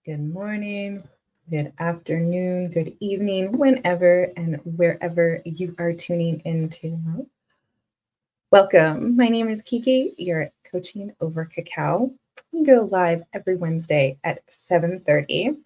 Good morning, good afternoon, good evening, whenever and wherever you are tuning into. Welcome. My name is Kiki. You're at Coaching Over Cacao. We go live every Wednesday at 7:30.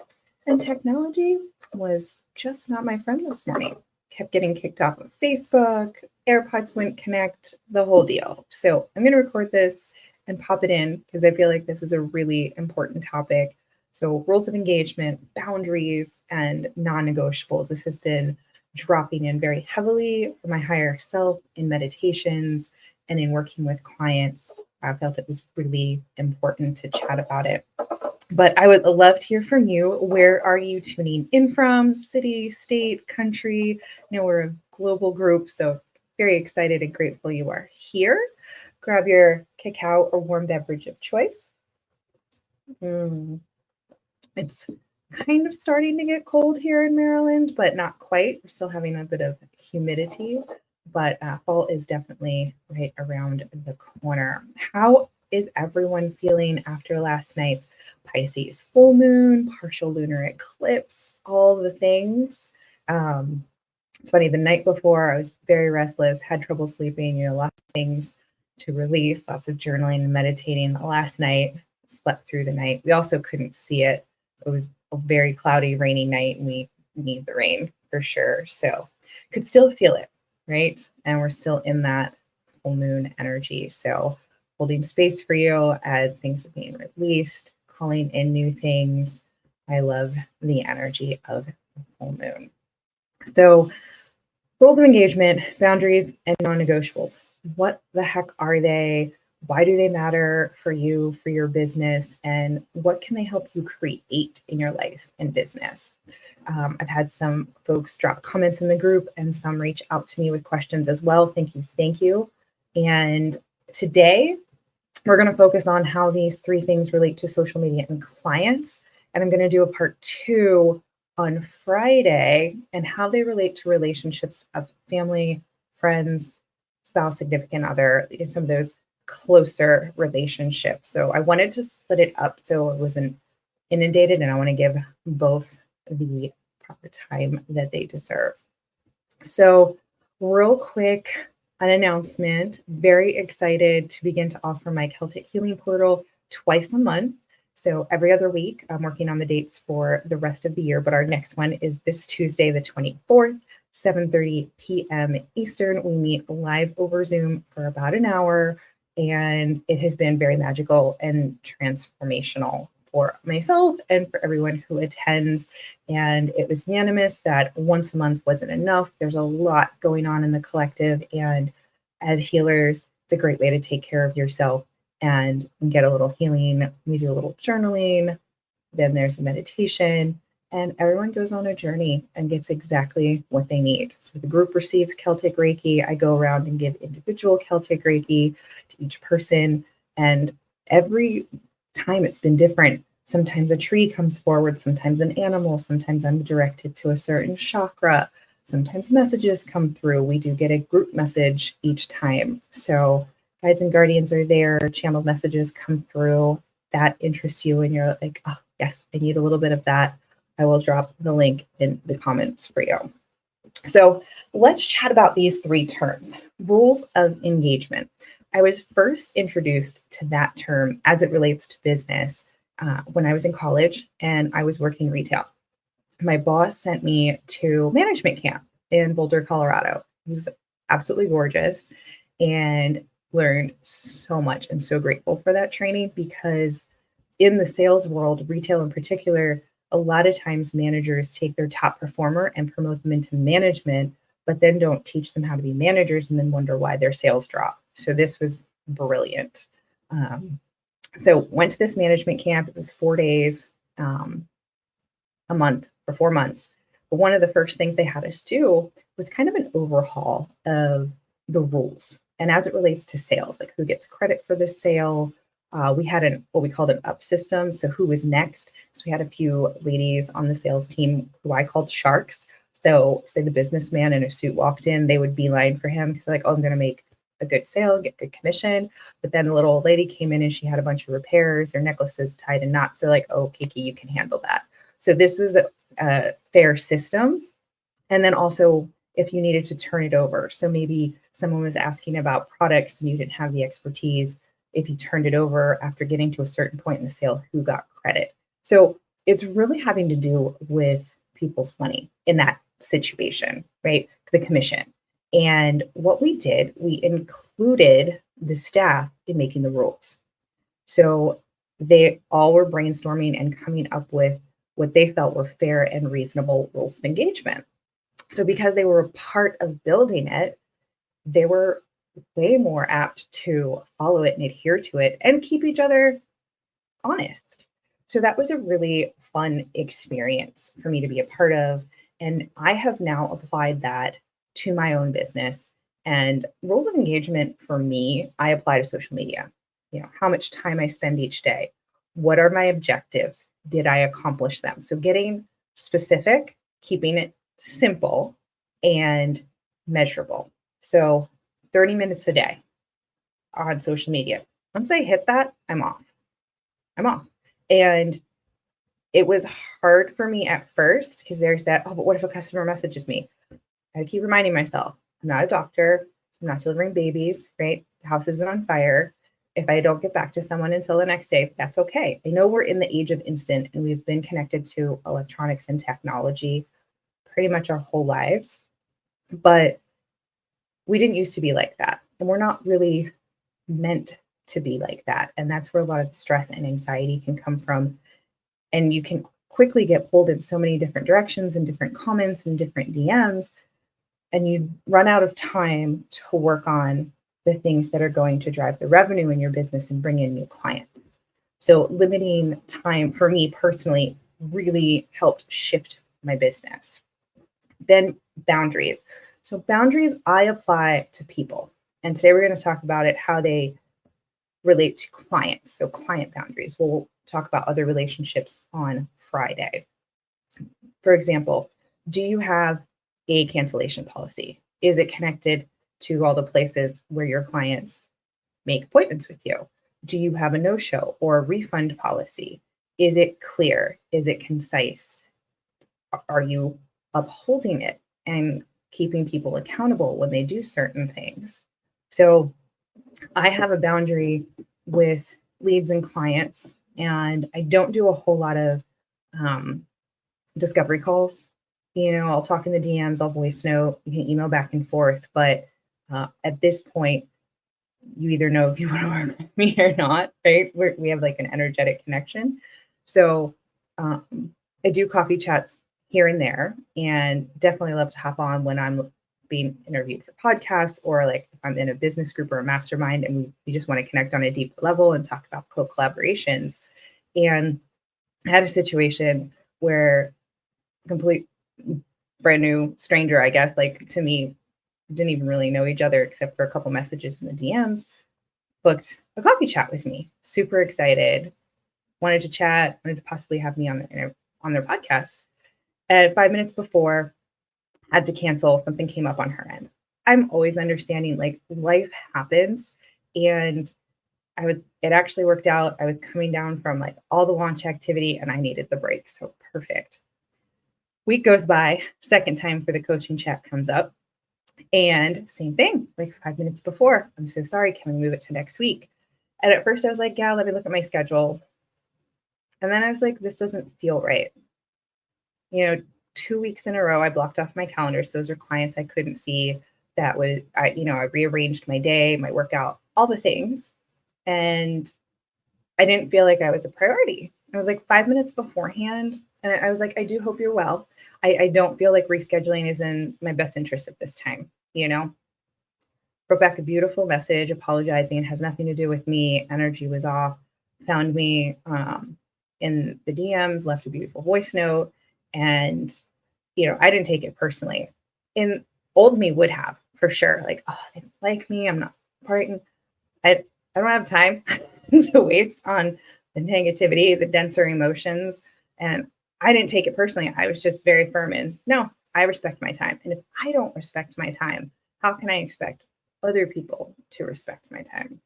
And technology was just not my friend this morning. Kept getting kicked off of Facebook, AirPods wouldn't connect, the whole deal. So I'm going to record this and pop it in because I feel like this is a really important topic. So rules of engagement, boundaries, and non-negotiables. This has been dropping in very heavily for my higher self in meditations and in working with clients. I felt it was really important to chat about it. But I would love to hear from you. Where are you tuning in from? City, state, country? We're a global group, so very excited and grateful you are here. Grab your cacao or warm beverage of choice. It's kind of starting to get cold here in Maryland, but not quite. We're still having a bit of humidity, but fall is definitely right around the corner. How is everyone feeling after last night's Pisces full moon, partial lunar eclipse, all the things? It's funny, the night before I was very restless, had trouble sleeping, lots of things to release, lots of journaling and meditating. Last night, slept through the night. We also couldn't see it. It was a very cloudy, rainy night, and we need the rain for sure. So could still feel it, right? And we're still in that full moon energy. So holding space for you as things are being released, calling in new things. I love the energy of the full moon. So rules of engagement, boundaries, and non-negotiables. What the heck are they? Why do they matter for you, for your business? And what can they help you create in your life and business? I've had some folks drop comments in the group and some reach out to me with questions as well. Thank you. Thank you. And today we're going to focus on how these three things relate to social media and clients. And I'm going to do a part 2 on Friday and how they relate to relationships of family, friends, spouse, significant other, some of those closer relationships. So I wanted to split it up so it wasn't inundated, and I want to give both the proper time that they deserve. So real quick, an announcement. Very excited to begin to offer my Celtic Healing Portal twice a month. So every other week, I'm working on the dates for the rest of the year, but our next one is this Tuesday, the 24th, 7:30 p.m. Eastern. We meet live over Zoom for about an hour, and it has been very magical and transformational for myself and for everyone who attends. And it was unanimous that once a month wasn't enough. There's a lot going on in the collective, and as healers, it's a great way to take care of yourself and get a little healing. We do a little journaling, then there's a meditation, and everyone goes on a journey and gets exactly what they need. So the group receives Celtic Reiki. I go around and give individual Celtic Reiki to each person, and every time it's been different. Sometimes a tree comes forward, sometimes an animal, sometimes I'm directed to a certain chakra, sometimes messages come through. We do get a group message each time. So guides and guardians are there, channeled messages come through that interests you, and you're like, oh, yes, I need a little bit of that. I will drop the link in the comments for you. So let's chat about these three terms. Rules of engagement. I was first introduced to that term as it relates to business when I was in college and I was working retail. My boss sent me to management camp in Boulder, Colorado. It was absolutely gorgeous and learned so much, and so grateful for that training, because in the sales world, retail in particular, a lot of times managers take their top performer and promote them into management, but then don't teach them how to be managers and then wonder why their sales drop. So this was brilliant. So went to this management camp. It was 4 days, a month for 4 months. But one of the first things they had us do was kind of an overhaul of the rules. And as it relates to sales, like who gets credit for the sale, we had what we called an up system. So who was next? So we had a few ladies on the sales team who I called sharks. So say the businessman in a suit walked in, they would beeline for him because like, oh, I'm going to make a good sale, get good commission. But then the little old lady came in and she had a bunch of repairs, her necklaces tied in knots. They're like, oh, Kiki, you can handle that. So this was a fair system. And then also if you needed to turn it over. So maybe someone was asking about products and you didn't have the expertise. If you turned it over after getting to a certain point in the sale, who got credit? So it's really having to do with people's money in that situation, right? The commission. And what we did, we included the staff in making the rules. So they all were brainstorming and coming up with what they felt were fair and reasonable rules of engagement. So because they were a part of building it, they were way more apt to follow it and adhere to it and keep each other honest. So that was a really fun experience for me to be a part of. And I have now applied that to my own business. And rules of engagement for me, I apply to social media. You know, how much time I spend each day. What are my objectives? Did I accomplish them? So getting specific, keeping it simple and measurable. So 30 minutes a day on social media. Once I hit that, I'm off. And it was hard for me at first because there's that, oh, but what if a customer messages me? I keep reminding myself, I'm not a doctor. I'm not delivering babies, right? The house isn't on fire. If I don't get back to someone until the next day, that's okay. I know we're in the age of instant and we've been connected to electronics and technology pretty much our whole lives, but we didn't used to be like that. And we're not really meant to be like that. And that's where a lot of stress and anxiety can come from. And you can quickly get pulled in so many different directions and different comments and different DMs. And you run out of time to work on the things that are going to drive the revenue in your business and bring in new clients. So limiting time for me personally really helped shift my business. Then boundaries. So boundaries I apply to people. And today we're going to talk about it, how they relate to clients. So client boundaries. We'll talk about other relationships on Friday. For example, do you have a cancellation policy? Is it connected to all the places where your clients make appointments with you? Do you have a no-show or a refund policy? Is it clear? Is it concise? Are you upholding it and keeping people accountable when they do certain things? So I have a boundary with leads and clients, and I don't do a whole lot of discovery calls. You know, I'll talk in the DMs, I'll voice note, you can email back and forth. But at this point, you either know if you want to work with me or not, right? We have like an energetic connection. So I do coffee chats here and there, and definitely love to hop on when I'm being interviewed for podcasts, or like if I'm in a business group or a mastermind and we just want to connect on a deeper level and talk about co-collaborations. And I had a situation where a complete brand new stranger, I guess, like to me, didn't even really know each other except for a couple messages in the DMs, booked a coffee chat with me. Super excited, wanted to chat, wanted to possibly have me on their podcast. And 5 minutes before, had to cancel. Something came up on her end. I'm always understanding, like, life happens. And it actually worked out. I was coming down from like all the launch activity and I needed the break. So perfect. Week goes by, second time for the coaching chat comes up. And same thing, like 5 minutes before, I'm so sorry, can we move it to next week? And at first I was like, yeah, let me look at my schedule. And then I was like, this doesn't feel right. You know, 2 weeks in a row, I blocked off my calendar. So those are clients I couldn't see. That was, I rearranged my day, my workout, all the things. And I didn't feel like I was a priority. I was like 5 minutes beforehand. And I was like, I do hope you're well. I don't feel like rescheduling is in my best interest at this time, you know? Wrote back a beautiful message apologizing. It has nothing to do with me. Energy was off. Found me in the DMs, left a beautiful voice note. And, you know, I didn't take it personally. In old me would have, for sure. Like, oh, they don't like me. I'm not parting. I don't have time to waste on the negativity, the denser emotions. And I didn't take it personally. I was just very firm in, no, I respect my time. And if I don't respect my time, how can I expect other people to respect my time.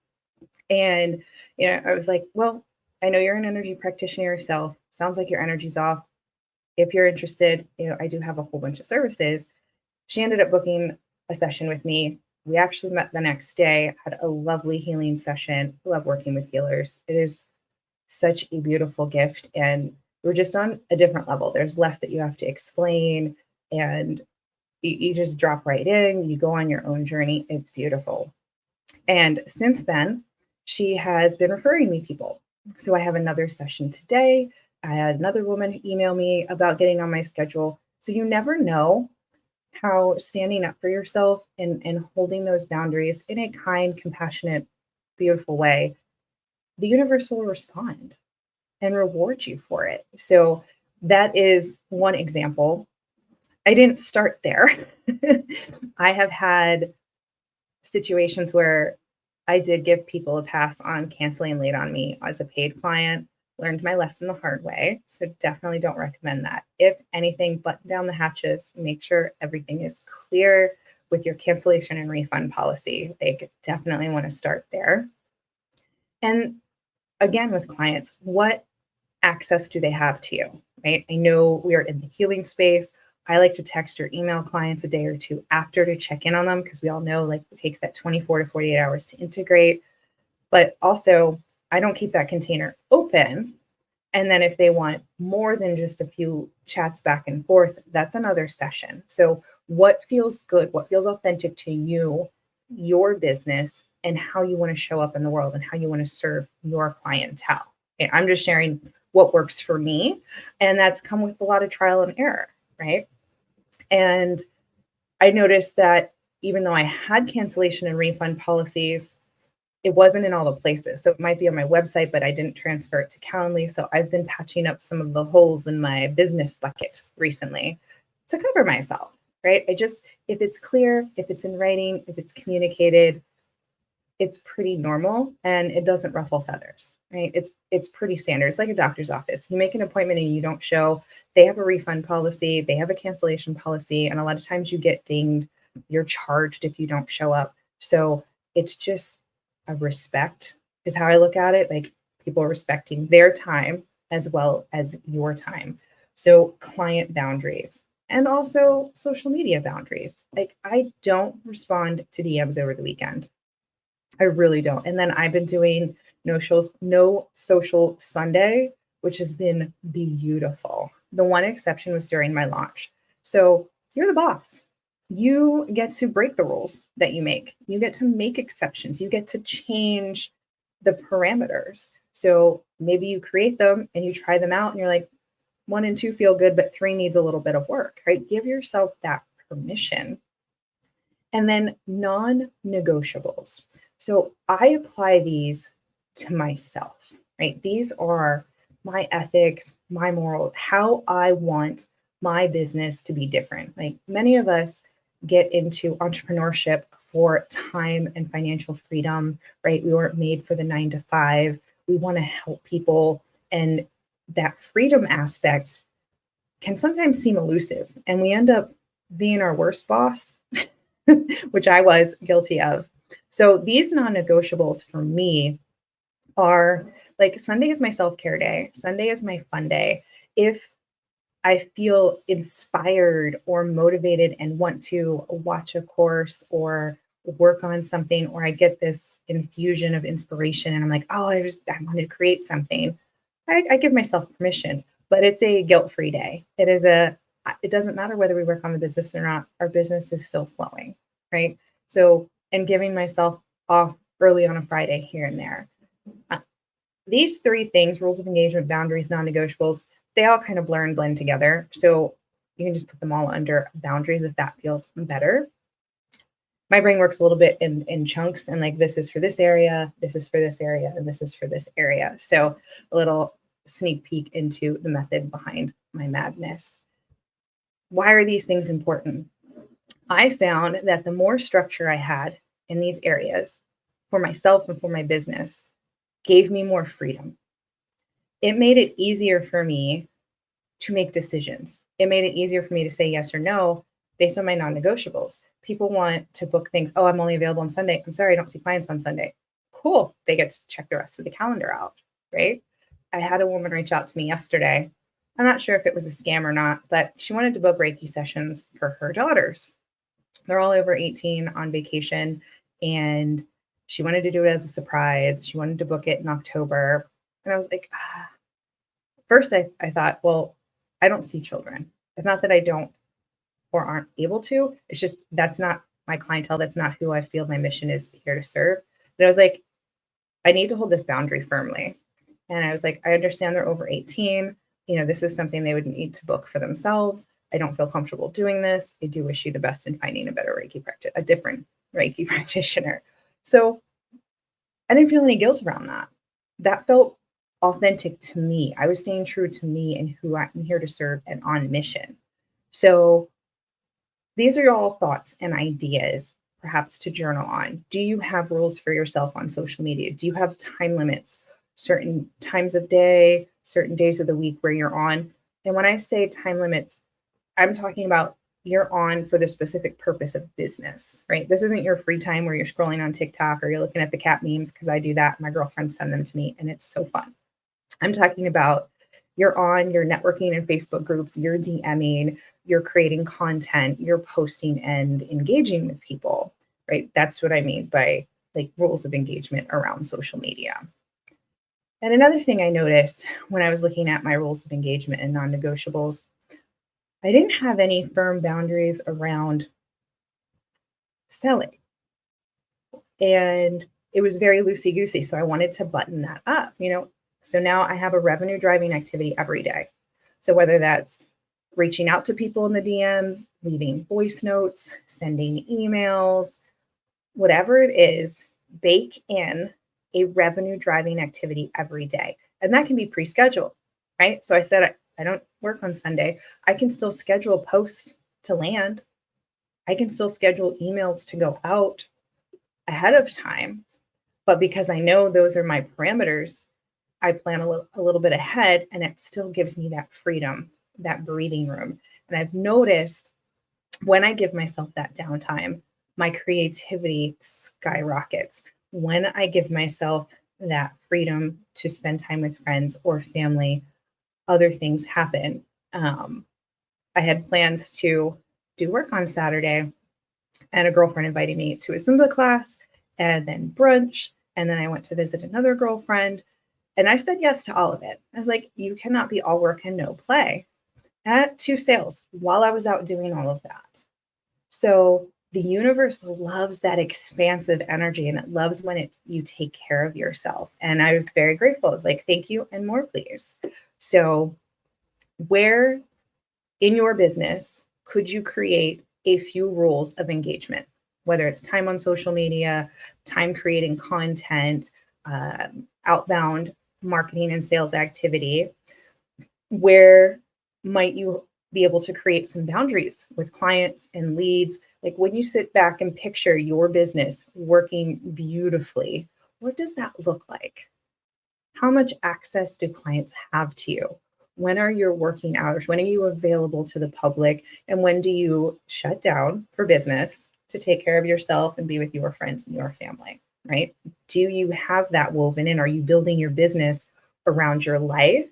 And, I was like, well, I know you're an energy practitioner yourself. Sounds like your energy's off. If you're interested, I do have a whole bunch of services. She ended up booking a session with me. We actually met the next day, had a lovely healing session. I love working with healers. It is such a beautiful gift. And we're just on a different level. There's less that you have to explain, and you just drop right in. You go on your own journey. It's beautiful. And since then, she has been referring me people. So I have another session today. I had another woman email me about getting on my schedule. So you never know how standing up for yourself and holding those boundaries in a kind, compassionate, beautiful way, the universe will respond and reward you for it. So that is one example. I didn't start there. I have had situations where I did give people a pass on canceling late on me as a paid client, learned my lesson the hard way. So definitely don't recommend that. If anything, button down the hatches, make sure everything is clear with your cancellation and refund policy. They definitely want to start there. And again, with clients, what access do they have to you, right? I know we are in the healing space. I like to text or email clients a day or two after to check in on them, because we all know like it takes that 24 to 48 hours to integrate. But also, I don't keep that container open. And then if they want more than just a few chats back and forth, that's another session. So what feels good, what feels authentic to you, your business, and how you want to show up in the world and how you want to serve your clientele. Okay, I'm just sharing what works for me. And that's come with a lot of trial and error, right? And I noticed that even though I had cancellation and refund policies, it wasn't in all the places. So it might be on my website, but I didn't transfer it to Calendly. So I've been patching up some of the holes in my business bucket recently to cover myself, right? If it's clear, if it's in writing, if it's communicated, it's pretty normal and it doesn't ruffle feathers, right? It's pretty standard. It's like a doctor's office. You make an appointment and you don't show, they have a refund policy, they have a cancellation policy, and a lot of times you get dinged, you're charged if you don't show up. So it's just a respect is how I look at it. Like people respecting their time as well as your time. So client boundaries and also social media boundaries. Like I don't respond to DMs over the weekend. I really don't. And then I've been doing no social Sunday, which has been beautiful. The one exception was during my launch. So you're the boss. You get to break the rules that you make. You get to make exceptions. You get to change the parameters. So maybe you create them and you try them out and you're like, 1 and 2 feel good, but 3 needs a little bit of work, right? Give yourself that permission. And then non-negotiables. So I apply these to myself, right? These are my ethics, my morals, how I want my business to be different. Like many of us get into entrepreneurship for time and financial freedom, right? We weren't made for the 9 to 5. We want to help people. And that freedom aspect can sometimes seem elusive. And we end up being our worst boss, which I was guilty of. So these non-negotiables for me are like Sunday is my self-care day. Sunday is my fun day. If I feel inspired or motivated and want to watch a course or work on something, or I get this infusion of inspiration and I'm like, oh, I want to create something, I give myself permission, but it's a guilt-free day. It doesn't matter whether we work on the business or not, our business is still flowing, right? So, and giving myself off early on a Friday here and there. These 3 things, rules of engagement, boundaries, non-negotiables, they all kind of blur and blend together. So you can just put them all under boundaries if that feels better. My brain works a little bit in chunks and like, this is for this area, this is for this area, and this is for this area. So a little sneak peek into the method behind my madness. Why are these things important? I found that the more structure I had in these areas for myself and for my business gave me more freedom. It made it easier for me to make decisions. It made it easier for me to say yes or no based on my non-negotiables. People want to book things. Oh, I'm only available on Sunday. I'm sorry, I don't see clients on Sunday. Cool. They get to check the rest of the calendar out, right? I had a woman reach out to me yesterday. I'm not sure if it was a scam or not, but she wanted to book Reiki sessions for her daughters. They're all over 18 on vacation, and she wanted to do it as a surprise. She wanted to book it in October. And I was like, first I thought, well, I don't see children. It's not that I don't or aren't able to. It's just that's not my clientele. That's not who I feel my mission is here to serve. But I was like, I need to hold this boundary firmly. And I was like, I understand they're over 18. This is something they would need to book for themselves. I don't feel comfortable doing this. I do wish you the best in finding a better Reiki practice, a different Reiki practitioner. So I didn't feel any guilt around that. That felt authentic to me. I was staying true to me and who I'm here to serve and on mission. So these are all thoughts and ideas, perhaps to journal on. Do you have rules for yourself on social media? Do you have time limits, certain times of day, certain days of the week where you're on? And when I say time limits, I'm talking about you're on for the specific purpose of business, right? This isn't your free time where you're scrolling on TikTok or you're looking at the cat memes, because I do that. My girlfriends send them to me and it's so fun. I'm talking about you're on, you're networking in Facebook groups, you're DMing, you're creating content, you're posting and engaging with people, right? That's what I mean by like rules of engagement around social media. And another thing I noticed when I was looking at my rules of engagement and non-negotiables, I didn't have any firm boundaries around selling. And it was very loosey-goosey. So I wanted to button that up, So now I have a revenue driving activity every day. So whether that's reaching out to people in the DMs, leaving voice notes, sending emails, whatever it is, bake in a revenue driving activity every day. And that can be pre-scheduled, right? So I said, I don't work on Sunday. I can still schedule posts to land. I can still schedule emails to go out ahead of time. But because I know those are my parameters, I plan a little bit ahead, and it still gives me that freedom, that breathing room. And I've noticed when I give myself that downtime, my creativity skyrockets. When I give myself that freedom to spend time with friends or family, other things happen. I had plans to do work on Saturday, and a girlfriend invited me to a Zumba class and then brunch. And then I went to visit another girlfriend. And I said yes to all of it. I was like, you cannot be all work and no play. I had 2 sales while I was out doing all of that. So the universe loves that expansive energy, and it loves when you take care of yourself. And I was very grateful. I was like, thank you and more, please. So where in your business could you create a few rules of engagement, whether it's time on social media, time creating content, outbound marketing and sales activity? Where might you be able to create some boundaries with clients and leads? Like when you sit back and picture your business working beautifully, what does that look like? How much access do clients have to you? When are your working hours? When are you available to the public? And when do you shut down for business to take care of yourself and be with your friends and your family, right? Do you have that woven in? Are you building your business around your life,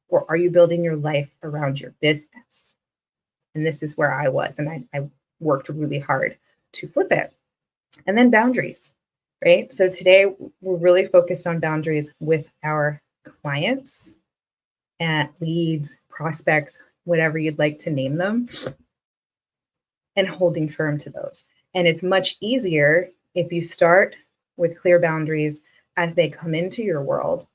or are you building your life around your business? And this is where I was, and I worked really hard to flip it. And then boundaries, right? So today we're really focused on boundaries with our clients and leads, prospects, whatever you'd like to name them, and holding firm to those. And it's much easier if you start with clear boundaries as they come into your world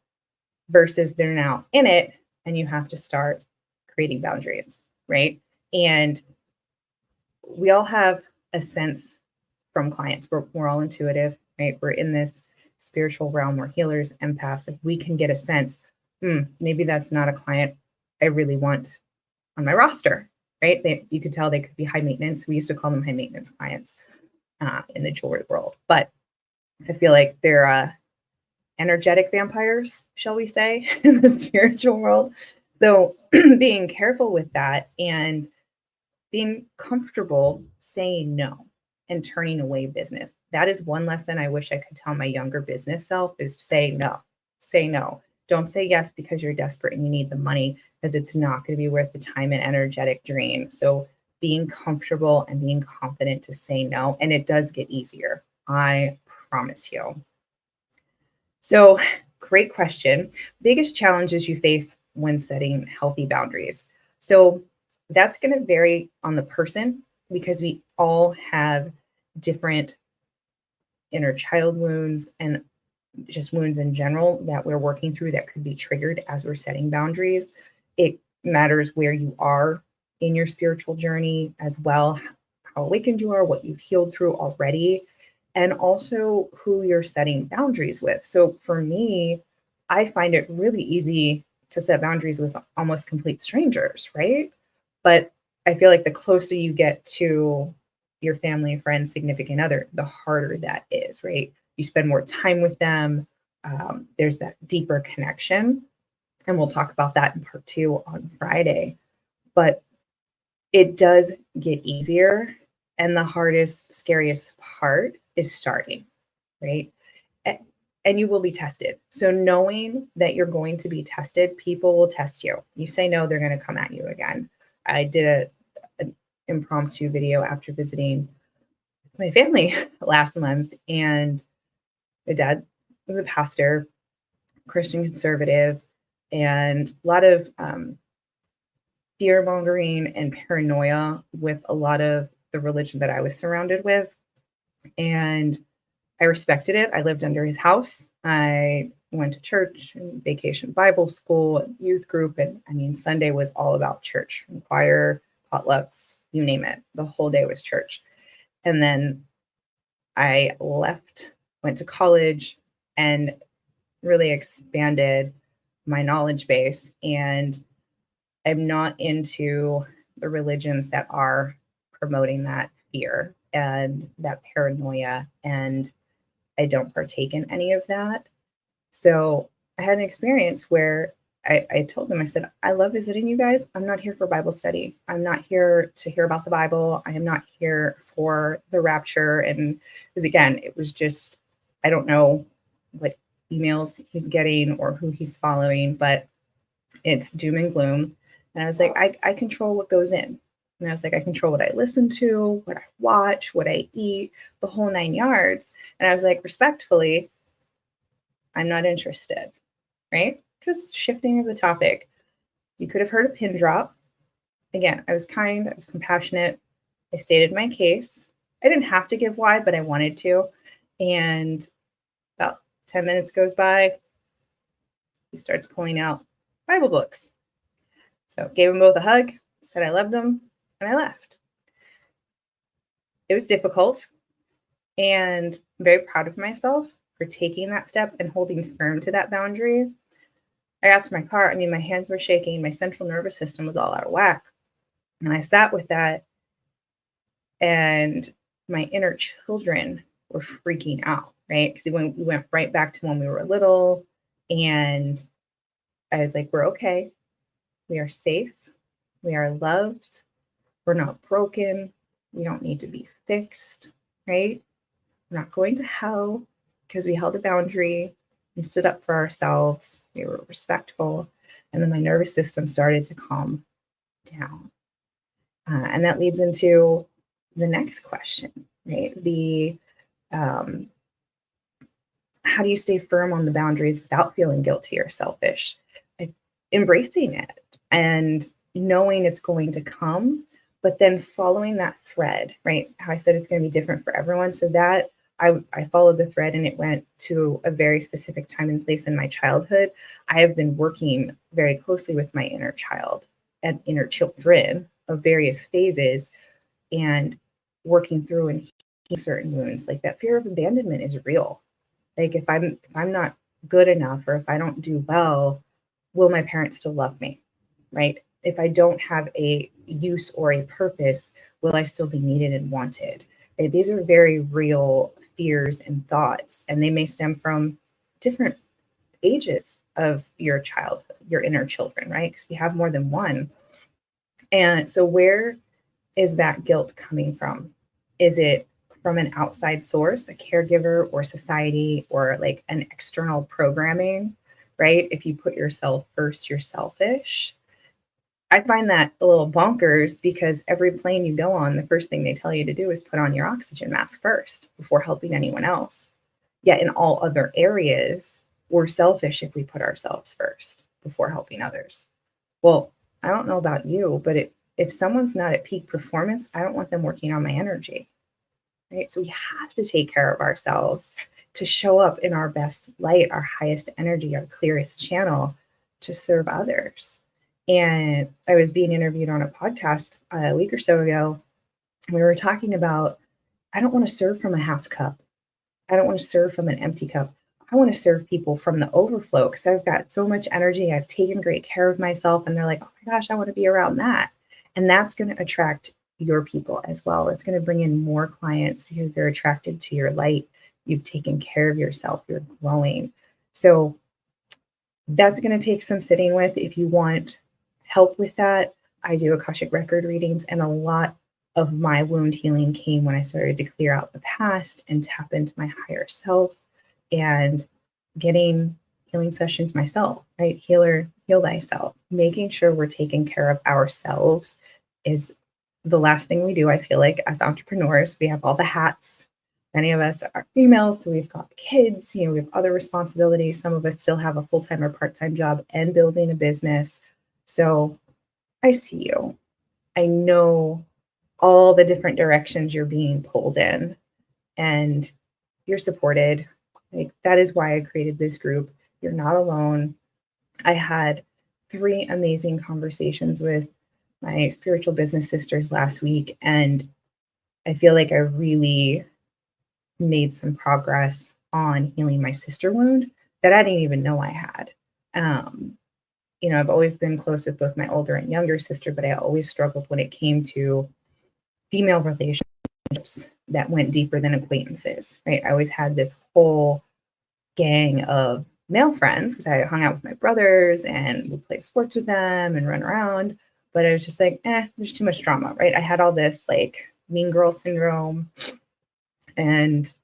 versus they're now in it and you have to start creating boundaries, right? And we all have a sense from clients. We're all intuitive, right? We're in this spiritual realm. We're healers, empaths. Like we can get a sense, maybe that's not a client I really want on my roster, right? You could tell they could be high maintenance. We used to call them high maintenance clients in the jewelry world. But I feel like they're energetic vampires, shall we say, in the spiritual world. So being careful with that and being comfortable saying no, and turning away business. That is one lesson I wish I could tell my younger business self, is say no. Say no. Don't say yes because you're desperate and you need the money, because it's not going to be worth the time and energetic drain. So being comfortable and being confident to say no, and it does get easier. I promise you. So, great question. Biggest challenges you face when setting healthy boundaries. So, that's going to vary on the person, because we all have different inner child wounds and just wounds in general that we're working through that could be triggered as we're setting boundaries. It matters where you are in your spiritual journey as well, how awakened you are, what you've healed through already, and also who you're setting boundaries with. So for me, I find it really easy to set boundaries with almost complete strangers, right? But I feel like the closer you get to your family, friend, significant other, the harder that is, right? You spend more time with them. There's that deeper connection. And we'll talk about that in part 2 on Friday. But it does get easier. And the hardest, scariest part is starting, right? And you will be tested. So knowing that you're going to be tested, people will test you. You say no, they're going to come at you again. I did an impromptu video after visiting my family last month, and my dad was a pastor, Christian conservative, and a lot of fear mongering and paranoia with a lot of the religion that I was surrounded with. And I respected it. I lived under his house. I went to church and vacation Bible school and youth group. And I mean, Sunday was all about church, choir, potlucks, you name it. The whole day was church. And then I left, went to college, and really expanded my knowledge base. And I'm not into the religions that are promoting that fear and that paranoia, and I don't partake in any of that. So I had an experience where I told them, I said, I love visiting you guys. I'm not here for Bible study. I'm not here to hear about the Bible. I am not here for the rapture. And because again, it was just, I don't know what emails he's getting or who he's following, but it's doom and gloom. And I was like, I control what goes in. And I was like, I control what I listen to, what I watch, what I eat, the whole 9 yards. And I was like, respectfully, I'm not interested, right? Just shifting of the topic. You could have heard a pin drop. Again, I was kind, I was compassionate. I stated my case. I didn't have to give why, but I wanted to. And about 10 minutes goes by. He starts pulling out Bible books. So gave them both a hug, said I loved them, and I left. It was difficult, and I'm very proud of myself for taking that step and holding firm to that boundary. I got to my car. I mean, my hands were shaking. My central nervous system was all out of whack. And I sat with that, and my inner children were freaking out, right? Because we went right back to when we were little, and I was like, we're okay. We are safe. We are loved. We're not broken. We don't need to be fixed, right? We're not going to hell because we held a boundary. We stood up for ourselves. We were respectful. And then my nervous system started to calm down. And that leads into the next question, right? How do you stay firm on the boundaries without feeling guilty or selfish? Embracing it and knowing it's going to come, but then following that thread, right? How I said it's going to be different for everyone. So that I followed the thread, and it went to a very specific time and place in my childhood. I have been working very closely with my inner child and inner children of various phases, and working through and healing certain wounds. Like that fear of abandonment is real. Like if I'm not good enough, or if I don't do well, will my parents still love me, right? If I don't have a use or a purpose, will I still be needed and wanted? Right? These are very real fears and thoughts, and they may stem from different ages of your childhood, your inner children, right? Because we have more than one. And so where is that guilt coming from? Is it from an outside source, a caregiver or society or like an external programming, right? If you put yourself first, you're selfish. I find that a little bonkers because every plane you go on, the first thing they tell you to do is put on your oxygen mask first before helping anyone else. Yet in all other areas, we're selfish if we put ourselves first before helping others. Well, I don't know about you, but if someone's not at peak performance, I don't want them working on my energy, right? So we have to take care of ourselves to show up in our best light, our highest energy, our clearest channel to serve others. And I was being interviewed on a podcast a week or so ago. And we were talking about, I don't want to serve from a half cup. I don't want to serve from an empty cup. I want to serve people from the overflow because I've got so much energy. I've taken great care of myself. And they're like, oh my gosh, I want to be around that. And that's going to attract your people as well. It's going to bring in more clients because they're attracted to your light. You've taken care of yourself. You're glowing. So that's going to take some sitting with. If you want help with that, I do Akashic record readings, and a lot of my wound healing came when I started to clear out the past and tap into my higher self and getting healing sessions myself, right? Heal thyself. Making sure we're taking care of ourselves is the last thing we do. I feel like as entrepreneurs, we have all the hats. Many of us are females, so we've got kids, we have other responsibilities. Some of us still have a full-time or part-time job and building a business. So I see you. I know all the different directions you're being pulled in, and you're supported. Like, that is why I created this group. You're not alone. I had 3 amazing conversations with my spiritual business sisters last week, and I feel like I really made some progress on healing my sister wound that I didn't even know I had. I've always been close with both my older and younger sister, but I always struggled when it came to female relationships that went deeper than acquaintances, right? I always had this whole gang of male friends because I hung out with my brothers and would play sports with them and run around. But I was just like, there's too much drama, right? I had all this like mean girl syndrome. And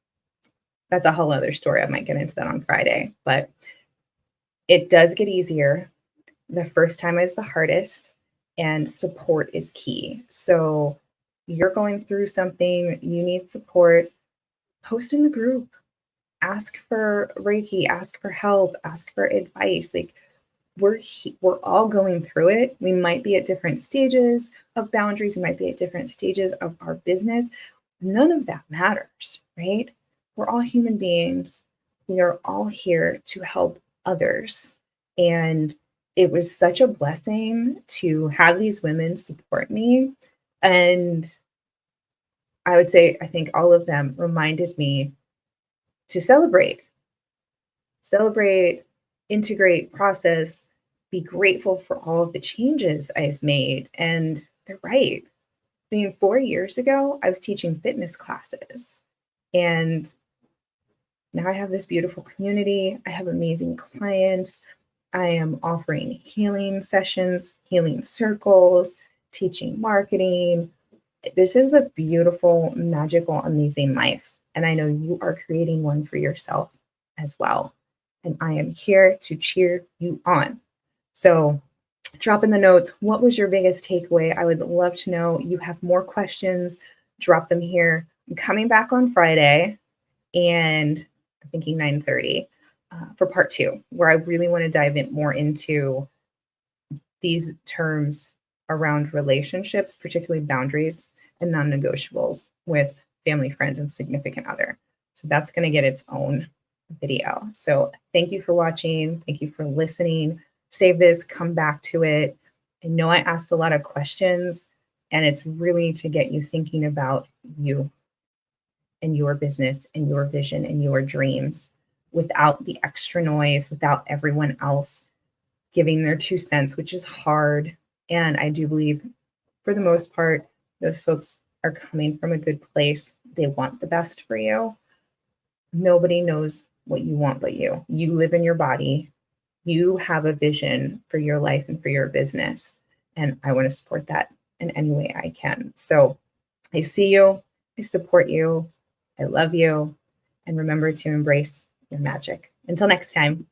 that's a whole other story. I might get into that on Friday. But it does get easier. The first time is the hardest, and support is key. So you're going through something, you need support, post in the group, ask for Reiki, ask for help, ask for advice. Like, we're all going through it. We might be at different stages of boundaries. We might be at different stages of our business. None of that matters, right? We're all human beings. We are all here to help others. And it was such a blessing to have these women support me. And I would say, I think all of them reminded me to celebrate, integrate, process, be grateful for all of the changes I've made. And they're right. 4 years ago, I was teaching fitness classes, and now I have this beautiful community. I have amazing clients. I am offering healing sessions, healing circles, teaching marketing. This is a beautiful, magical, amazing life. And I know you are creating one for yourself as well. And I am here to cheer you on. So drop in the notes, what was your biggest takeaway? I would love to know. You have more questions, drop them here. I'm coming back on Friday, and I'm thinking 9:30 for part 2, where I really want to dive in more into these terms around relationships, particularly boundaries and non-negotiables with family, friends, and significant other. So that's going to get its own video. So thank you for watching. Thank you for listening. Save this, come back to it. I know I asked a lot of questions, and it's really to get you thinking about you and your business and your vision and your dreams without the extra noise, without everyone else giving their 2 cents, which is hard. And I do believe, for the most part, those folks are coming from a good place. They want the best for you. Nobody knows what you want but you. You live in your body. You have a vision for your life and for your business. And I want to support that in any way I can. So I see you. I support you. I love you. And remember to embrace your magic. Until next time.